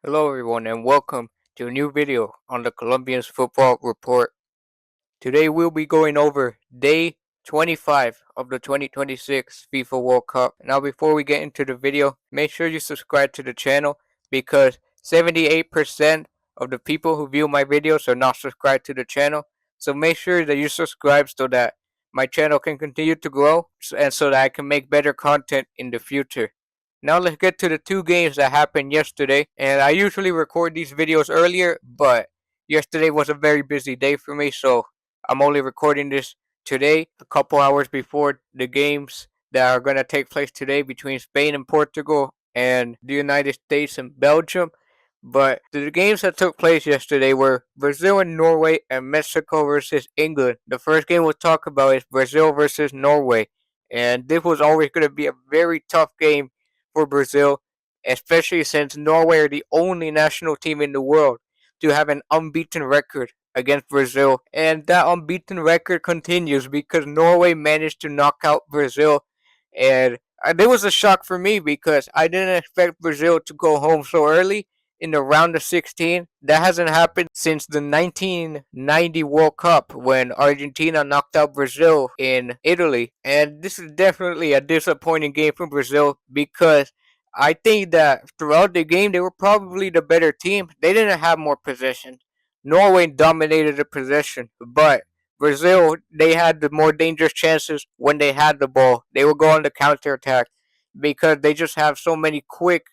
Hello everyone and welcome to a new video on the Colombians Football Report. Today we'll be going over day 25 of the 2026 FIFA World Cup. Now before we get into the video, make sure you subscribe to the channel because 78% of the people who view my videos are not subscribed to the channel. So make sure that you subscribe so that my channel can continue to grow and so that I can make better content in the future. Now let's get to the two games that happened yesterday. And I usually record these videos earlier, but yesterday was a very busy day for me, so I'm only recording this today, a couple hours before the games that are going to take place today between Spain and Portugal and the United States and Belgium. But the games that took place yesterday were Brazil and Norway and Mexico versus England. The first game we'll talk about is Brazil versus Norway. And this was always going to be a very tough game for Brazil, especially since Norway are the only national team in the world to have an unbeaten record against Brazil. And that unbeaten record continues because Norway managed to knock out Brazil. And it was a shock for me because I didn't expect Brazil to go home so early in the round of 16. That hasn't happened since the 1990 World Cup when Argentina knocked out Brazil in Italy. And this is definitely a disappointing game for Brazil because I think that throughout the game they were probably the better team. They didn't have more possession. Norway dominated the possession, but Brazil, they had the more dangerous chances when they had the ball. They would go on the counterattack because they just have so many quick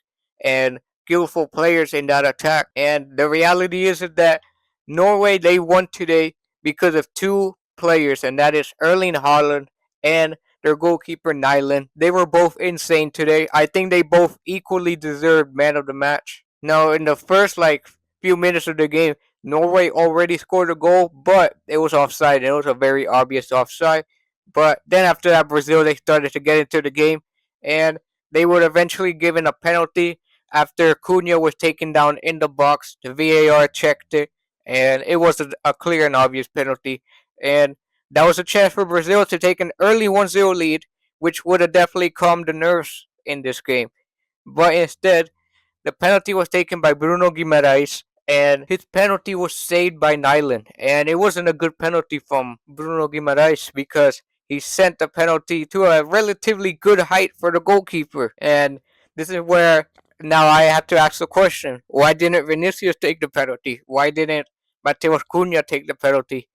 and skillful players in that attack. And the reality is that Norway, they won today because of two players, and that is Erling Haaland and their goalkeeper Nyland. They were both insane today. I think they both equally deserved man of the match. Now, in the first few minutes of the game, Norway already scored a goal, but it was offside. It was a very obvious offside. But then after that, Brazil, they started to get into the game, and they were eventually given a penalty after Cunha was taken down in the box. The VAR checked it, and it was a clear and obvious penalty. And that was a chance for Brazil to take an early 1-0 lead, which would have definitely calmed the nerves in this game. But instead, the penalty was taken by Bruno Guimaraes, and his penalty was saved by Nyland. And it wasn't a good penalty from Bruno Guimaraes because he sent the penalty to a relatively good height for the goalkeeper. And this is where now I have to ask the question: why didn't Vinicius take the penalty? Why didn't Mateus Cunha take the penalty?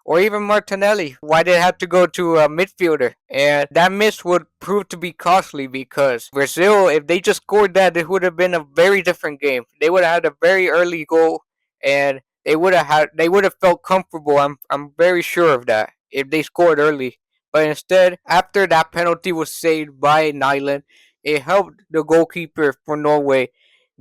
Or even Martinelli. Why did it have to go to a midfielder? And that miss would prove to be costly because Brazil, if they just scored that, it would have been a very different game. They would have had a very early goal, and they would have felt comfortable. I'm very sure of that if they scored early. But instead, after that penalty was saved by Nyland, it helped the goalkeeper for Norway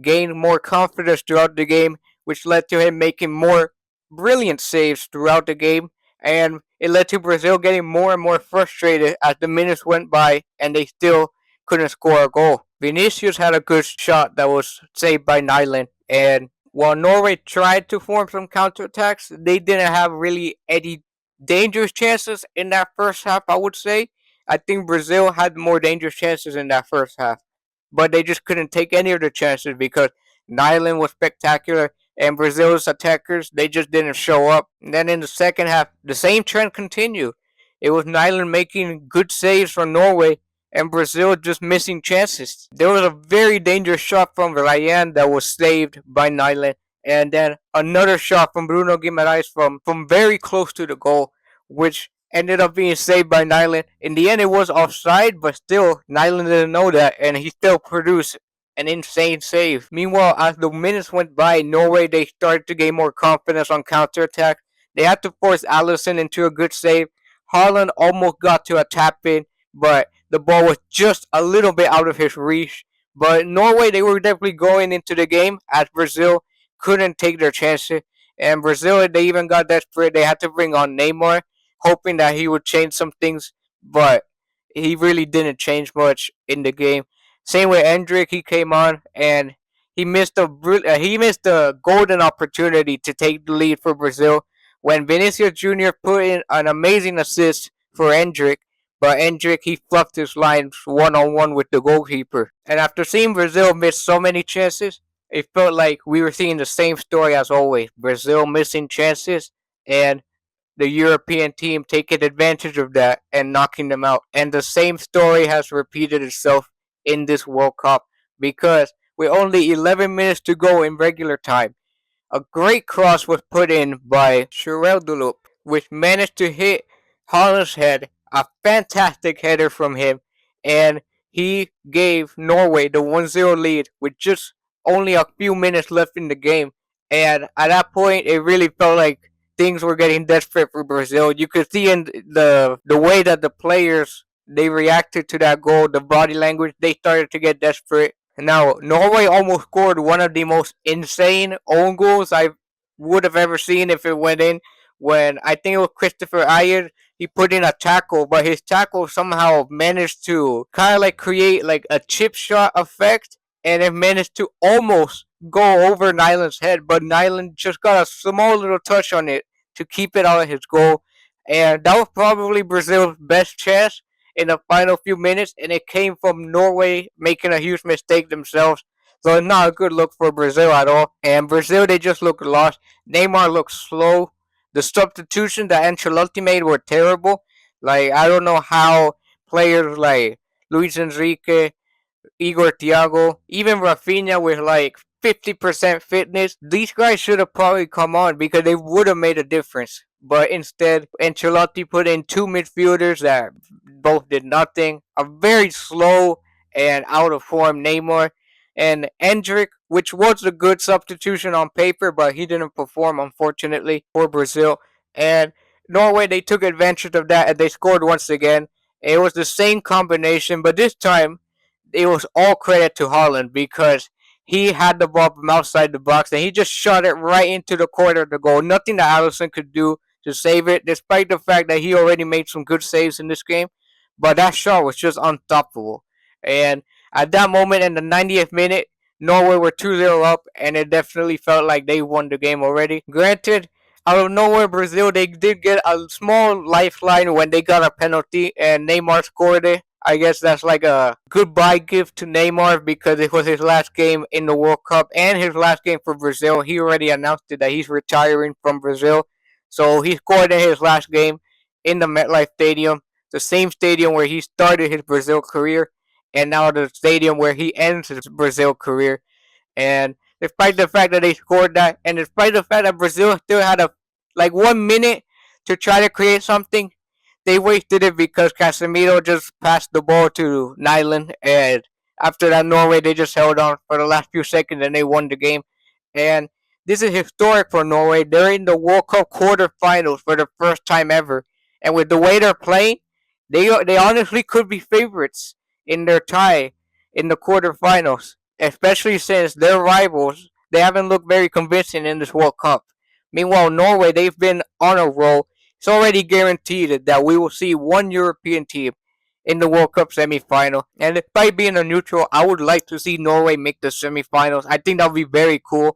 gain more confidence throughout the game, which led to him making more brilliant saves throughout the game, and it led to Brazil getting more and more frustrated as the minutes went by and they still couldn't score a goal. Vinicius had a good shot that was saved by Nyland, and while Norway tried to form some counterattacks, they didn't have really any dangerous chances in that first half, I would say. I think Brazil had more dangerous chances in that first half, but they just couldn't take any of the chances because Nyland was spectacular and Brazil's attackers, they just didn't show up. And then in the second half, the same trend continued. It was Nyland making good saves from Norway and Brazil just missing chances. There was a very dangerous shot from Ryan that was saved by Nyland, and then another shot from Bruno Guimaraes from very close to the goal, which ended up being saved by Nyland. In the end, it was offside, but still, Nyland didn't know that, and he still produced an insane save. Meanwhile, as the minutes went by, Norway they started to gain more confidence on counterattack. They had to force Allison into a good save. Haaland almost got to a tap in, but the ball was just a little bit out of his reach. But Norway they were definitely going into the game as Brazil couldn't take their chances. And Brazil they even got desperate. They had to bring on Neymar, hoping that he would change some things, but he really didn't change much in the game. Same with Endrick, he came on and he missed a golden opportunity to take the lead for Brazil when Vinicius Jr. put in an amazing assist for Endrick, but Endrick he fluffed his lines 1-on-1 with the goalkeeper. And after seeing Brazil miss so many chances, it felt like we were seeing the same story as always. Brazil missing chances and the European team taking advantage of that and knocking them out. And the same story has repeated itself in this World Cup because with only 11 minutes to go in regular time, a great cross was put in by Shereldelup, which managed to hit Haaland's head. A fantastic header from him, and he gave Norway the 1-0 lead with just only a few minutes left in the game. And at that point, it really felt like things were getting desperate for Brazil. You could see in the way that the players they reacted to that goal, the body language, they started to get desperate. Now, Norway almost scored one of the most insane own goals I would have ever seen if it went in. When I think it was Christopher Ayer, he put in a tackle, but his tackle somehow managed to kind of like create like a chip shot effect, and it managed to almost go over Nyland's head, but Nyland just got a small little touch on it to keep it out of his goal, and that was probably Brazil's best chance in the final few minutes, and it came from Norway making a huge mistake themselves. So it's not a good look for Brazil at all. And Brazil, they just look lost. Neymar looks slow. The substitutions that Ancelotti made were terrible. Like, I don't know how players like Luis Enrique, Igor Thiago, even Rafinha with like 50% fitness. These guys should have probably come on because they would have made a difference. But instead, Ancelotti put in two midfielders that both did nothing. A very slow and out of form Neymar and Endrick, which was a good substitution on paper, but he didn't perform unfortunately for Brazil. And Norway, they took advantage of that and they scored once again. It was the same combination, but this time it was all credit to Haaland because he had the ball from outside the box and he just shot it right into the corner of the goal. Nothing that Allison could do to save it, despite the fact that he already made some good saves in this game. But that shot was just unstoppable. And at that moment in the 90th minute, Norway were 2-0 up, and it definitely felt like they won the game already. Granted, out of nowhere, Brazil, they did get a small lifeline when they got a penalty, and Neymar scored it. I guess that's like a goodbye gift to Neymar because it was his last game in the World Cup and his last game for Brazil. He already announced it that he's retiring from Brazil. So he scored in his last game in the MetLife Stadium, the same stadium where he started his Brazil career, and now the stadium where he ends his Brazil career. And despite the fact that they scored that, and despite the fact that Brazil still had a like 1 minute to try to create something, they wasted it because Casemiro just passed the ball to Nyland, and after that, Norway they just held on for the last few seconds and they won the game. And this is historic for Norway. They're in the World Cup quarterfinals for the first time ever, and with the way they're playing, they honestly could be favorites in their tie in the quarterfinals, especially since their rivals they haven't looked very convincing in this World Cup. Meanwhile, Norway they've been on a roll. It's already guaranteed that we will see one European team in the World Cup semifinal. And despite being a neutral, I would like to see Norway make the semifinals. I think that would be very cool.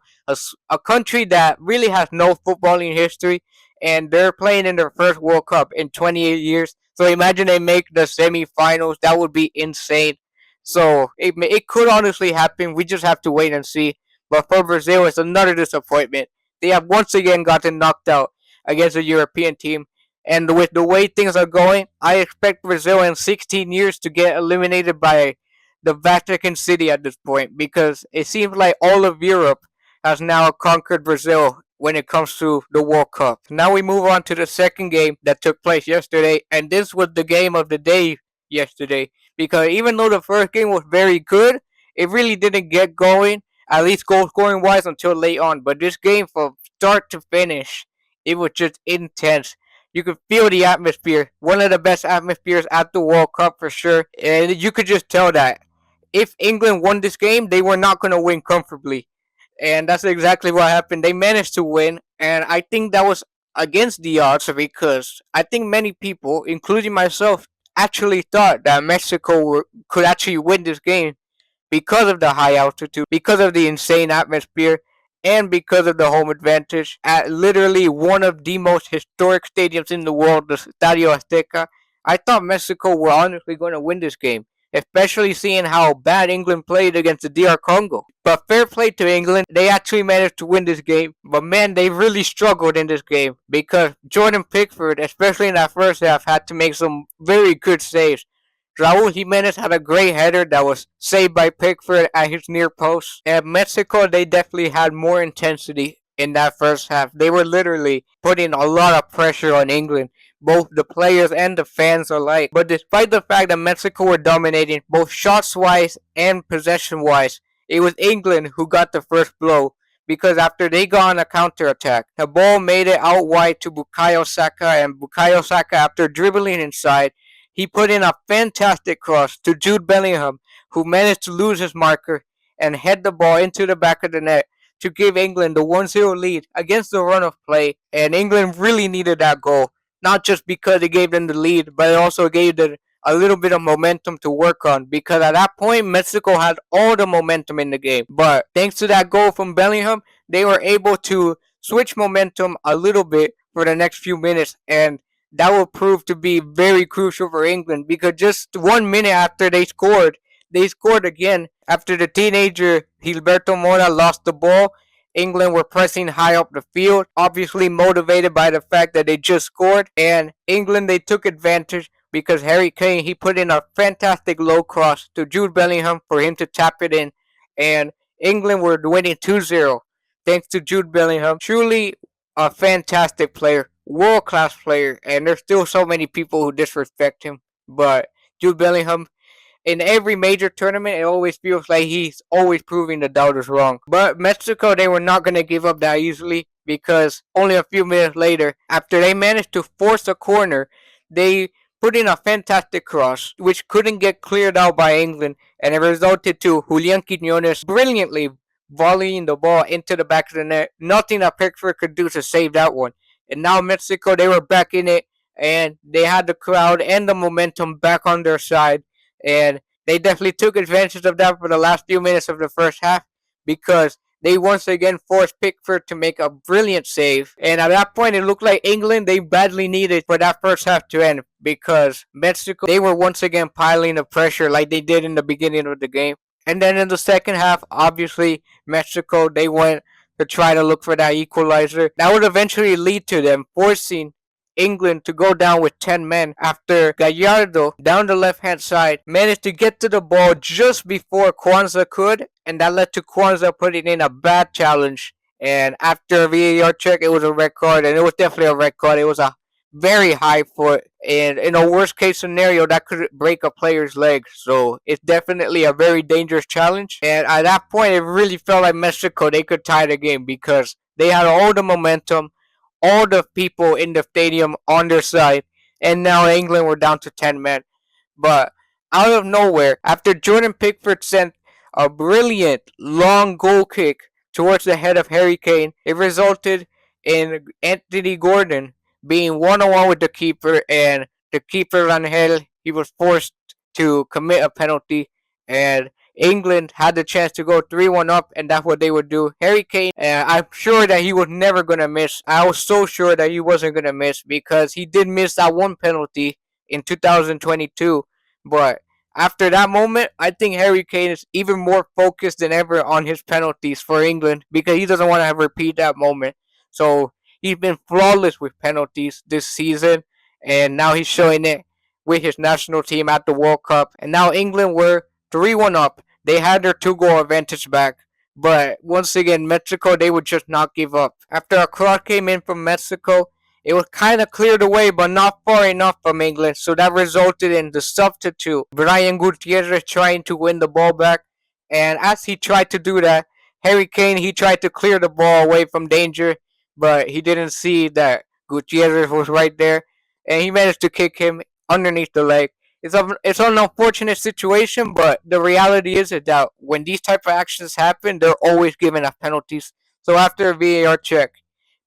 A country that really has no footballing history, and they're playing in their first World Cup in 28 years. So imagine they make the semifinals. That would be insane. So it could honestly happen. We just have to wait and see. But for Brazil, it's another disappointment. They have once again gotten knocked out against a European team. And with the way things are going, I expect Brazil in 16 years to get eliminated by the Vatican City at this point because it seems like all of Europe has now conquered Brazil when it comes to the World Cup. Now we move on to the second game that took place yesterday, and this was the game of the day yesterday because even though the first game was very good, it really didn't get going, at least goal scoring wise, until late on. But this game, from start to finish, it was just intense. You could feel the atmosphere. One of the best atmospheres at the World Cup for sure. And you could just tell that if England won this game, they were not going to win comfortably. And that's exactly what happened. They managed to win. And I think that was against the odds because I think many people, including myself, actually thought that Mexico could actually win this game because of the high altitude, because of the insane atmosphere, and because of the home advantage at literally one of the most historic stadiums in the world, the Estadio Azteca. I thought Mexico were honestly going to win this game. especially seeing how bad England played against the DR Congo. But fair play to England, they actually managed to win this game. But man, they really struggled in this game because Jordan Pickford, especially in that first half, had to make some very good saves. Raul Jimenez had a great header that was saved by Pickford at his near post. And Mexico, they definitely had more intensity in that first half. They were literally putting a lot of pressure on England, both the players and the fans alike. But despite the fact that Mexico were dominating both shots wise and possession wise, it was England who got the first blow because after they got on a counter attack, the ball made it out wide to Bukayo Saka, and Bukayo Saka, after dribbling inside, he put in a fantastic cross to Jude Bellingham, who managed to lose his marker and head the ball into the back of the net to give England the 1-0 lead against the run of play. And England really needed that goal, not just because it gave them the lead, but it also gave them a little bit of momentum to work on, because at that point Mexico had all the momentum in the game. But thanks to that goal from Bellingham, they were able to switch momentum a little bit for the next few minutes, and that will prove to be very crucial for England, because just 1 minute after they scored again after the teenager Gilberto Mora lost the ball. England were pressing high up the field, obviously motivated by the fact that they just scored, and England, they took advantage because Harry Kane, he put in a fantastic low cross to Jude Bellingham for him to tap it in, and England were winning 2-0 thanks to Jude Bellingham. Truly a fantastic player, world class player, and there's still so many people who disrespect him, but Jude Bellingham, in every major tournament, it always feels like he's always proving the doubters wrong. But Mexico, they were not going to give up that easily, because only a few minutes later, after they managed to force a corner, they put in a fantastic cross, which couldn't get cleared out by England, and it resulted to Julian Quinones brilliantly volleying the ball into the back of the net. Nothing that Pickford could do to save that one. And now Mexico, they were back in it, and they had the crowd and the momentum back on their side. And they definitely took advantage of that for the last few minutes of the first half, because they once again forced Pickford to make a brilliant save. And at that point, it looked like England, they badly needed for that first half to end, because Mexico, they were once again piling the pressure like they did in the beginning of the game. And then in the second half, obviously, Mexico, they went to try to look for that equalizer. That would eventually lead to them forcing England to go down with 10 men after Gallardo, down the left-hand side, managed to get to the ball just before Kwanzaa could, and that led to Kwanzaa putting in a bad challenge. And after VAR check, it was a red card, and it was definitely a red card. It was a very high foot, and in a worst case scenario, that could break a player's leg. So it's definitely a very dangerous challenge. And at that point, it really felt like Mexico, they could tie the game, because they had all the momentum, all the people in the stadium on their side, and now England were down to 10 men. But out of nowhere, after Jordan Pickford sent a brilliant long goal kick towards the head of Harry Kane, it resulted in Anthony Gordon being one-on-one with the keeper, and the keeper Rangel, he was forced to commit a penalty, and England had the chance to go 3-1 up, and that's what they would do. Harry Kane, I'm sure that he was never going to miss. I was so sure that he wasn't going to miss, because he did miss that one penalty in 2022. But after that moment, I think Harry Kane is even more focused than ever on his penalties for England, because he doesn't want to repeat that moment. So he's been flawless with penalties this season, and now he's showing it with his national team at the World Cup. And now England were 3-1 up. They had their 2-goal advantage back. But once again, Mexico, they would just not give up. After a cross came in from Mexico, it was kind of cleared away, but not far enough from England. So that resulted in the substitute, Brian Gutierrez, trying to win the ball back. And as he tried to do that, Harry Kane, he tried to clear the ball away from danger, but he didn't see that Gutierrez was right there. And he managed to kick him underneath the leg. It's an unfortunate situation, but the reality is that when these type of actions happen, they're always given as penalties. So after a VAR check,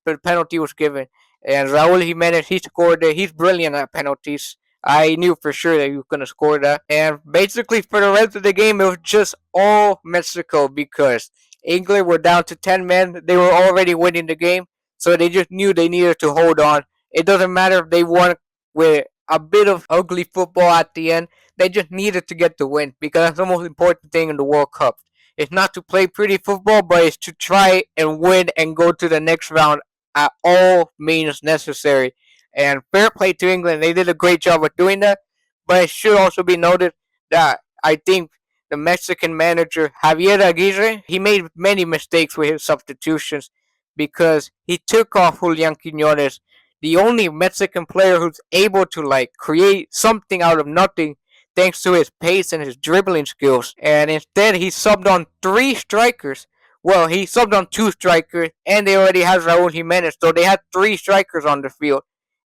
the penalty was given, and Raul Jimenez, he scored it. He's brilliant at penalties. I knew for sure that he was gonna score that. And basically, for the rest of the game, it was just all Mexico, because England were down to 10 men. They were already winning the game, so they just knew they needed to hold on. It doesn't matter if they won with a bit of ugly football at the end. They just needed to get the win because that's the most important thing in the World Cup. It's not to play pretty football, but it's to try and win and go to the next round at all means necessary. And fair play to England. They did a great job of doing that. But it should also be noted that I think the Mexican manager, Javier Aguirre, he made many mistakes with his substitutions because he took off Julian Quinones, the only Mexican player who's able to create something out of nothing thanks to his pace and his dribbling skills. And instead, he subbed on three strikers. Well, he subbed on two strikers, and they already have Raul Jimenez, so they had three strikers on the field.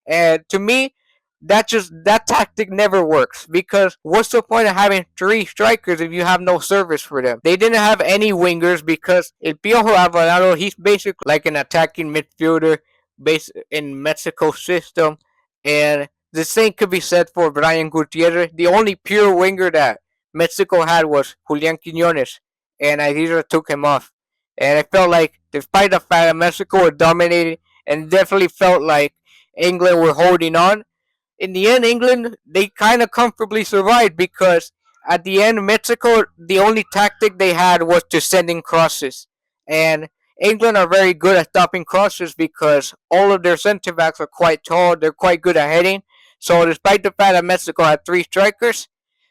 And to me, that tactic never works because what's the point of having three strikers if you have no service for them? They didn't have any wingers because El Piojo Alvarado, he's basically like an attacking midfielder based in Mexico's system, and the same could be said for Brian Gutierrez. The only pure winger that Mexico had was Julian Quinones, and Aguirre took him off. And I felt like, despite the fact that Mexico were dominating, and definitely felt like England were holding on, in the end, England, they kind of comfortably survived because at the end, Mexico, the only tactic they had was to send in crosses. And England are very good at stopping crosses because all of their center backs are quite tall. They're quite good at heading. So despite the fact that Mexico had three strikers,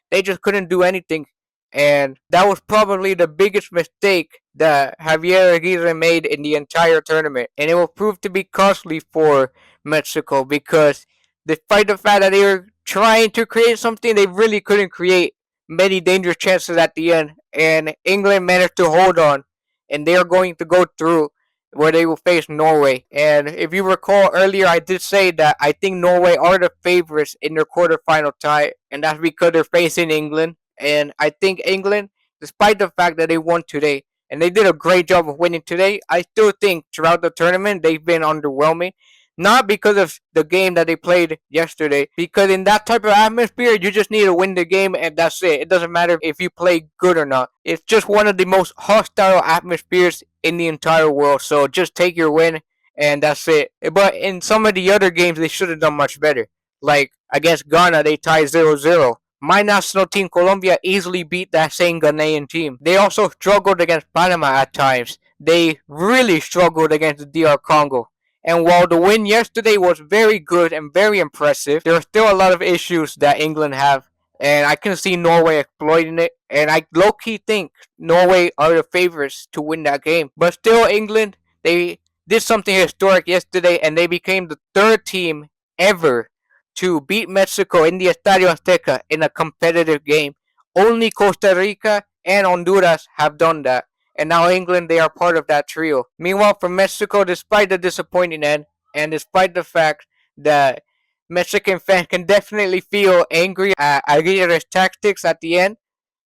they just couldn't do anything. And that was probably the biggest mistake that Javier Aguirre made in the entire tournament. And it will prove to be costly for Mexico because despite the fact that they were trying to create something, they really couldn't create many dangerous chances at the end. And England managed to hold on. And they are going to go through where they will face Norway. And if you recall earlier, I did say that I think Norway are the favorites in their quarterfinal tie. And that's because they're facing England. And I think England, despite the fact that they won today, and they did a great job of winning today, I still think throughout the tournament they've been underwhelming. Not because of the game that they played yesterday, because in that type of atmosphere, you just need to win the game and that's it. It doesn't matter if you play good or not. It's just one of the most hostile atmospheres in the entire world. So just take your win and that's it. But in some of the other games, they should have done much better. Like against Ghana, they tied 0-0. My national team, Colombia, easily beat that same Ghanaian team. They also struggled against Panama at times. They really struggled against the DR Congo. And while the win yesterday was very good and very impressive, there are still a lot of issues that England have. And I can see Norway exploiting it. And I low-key think Norway are the favorites to win that game. But still, England, they did something historic yesterday. And they became the third team ever to beat Mexico in the Estadio Azteca in a competitive game. Only Costa Rica and Honduras have done that. And now England, they are part of that trio. Meanwhile, for Mexico, despite the disappointing end, and despite the fact that Mexican fans can definitely feel angry at Aguirre's tactics at the end,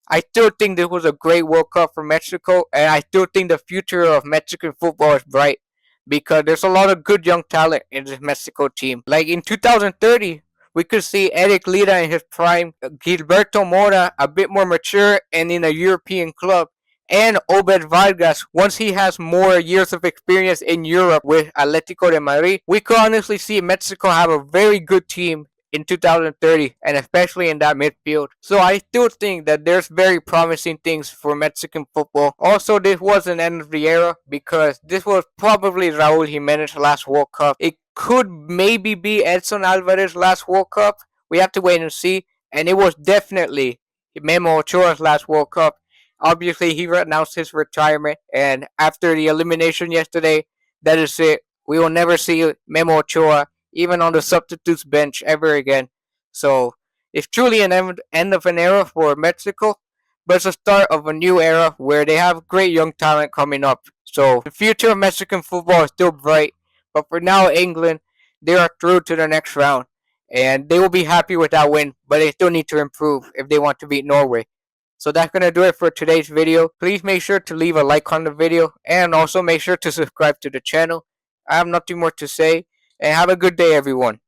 I still think this was a great World Cup for Mexico, and I still think the future of Mexican football is bright because there's a lot of good young talent in this Mexico team. Like in 2030, we could see Eric Lira in his prime, Gilberto Mora a bit more mature and in a European club, and Obed Vargas, once he has more years of experience in Europe with Atletico de Madrid, we could honestly see Mexico have a very good team in 2030, and especially in that midfield. So I still think that there's very promising things for Mexican football. Also, this was an end of the era because this was probably Raul Jimenez's last World Cup. It could maybe be Edson Alvarez's last World Cup. We have to wait and see. And it was definitely Memo Ochoa's last World Cup. Obviously, he announced his retirement, and after the elimination yesterday, that is it. We will never see Memo Ochoa even on the substitutes bench ever again. So it's truly an end of an era for Mexico, but it's the start of a new era where they have great young talent coming up. So the future of Mexican football is still bright, but for now, England, they are through to the next round, and they will be happy with that win, but they still need to improve if they want to beat Norway. So that's going to do it for today's video. Please make sure to leave a like on the video and also make sure to subscribe to the channel. I have nothing more to say, and have a good day, everyone.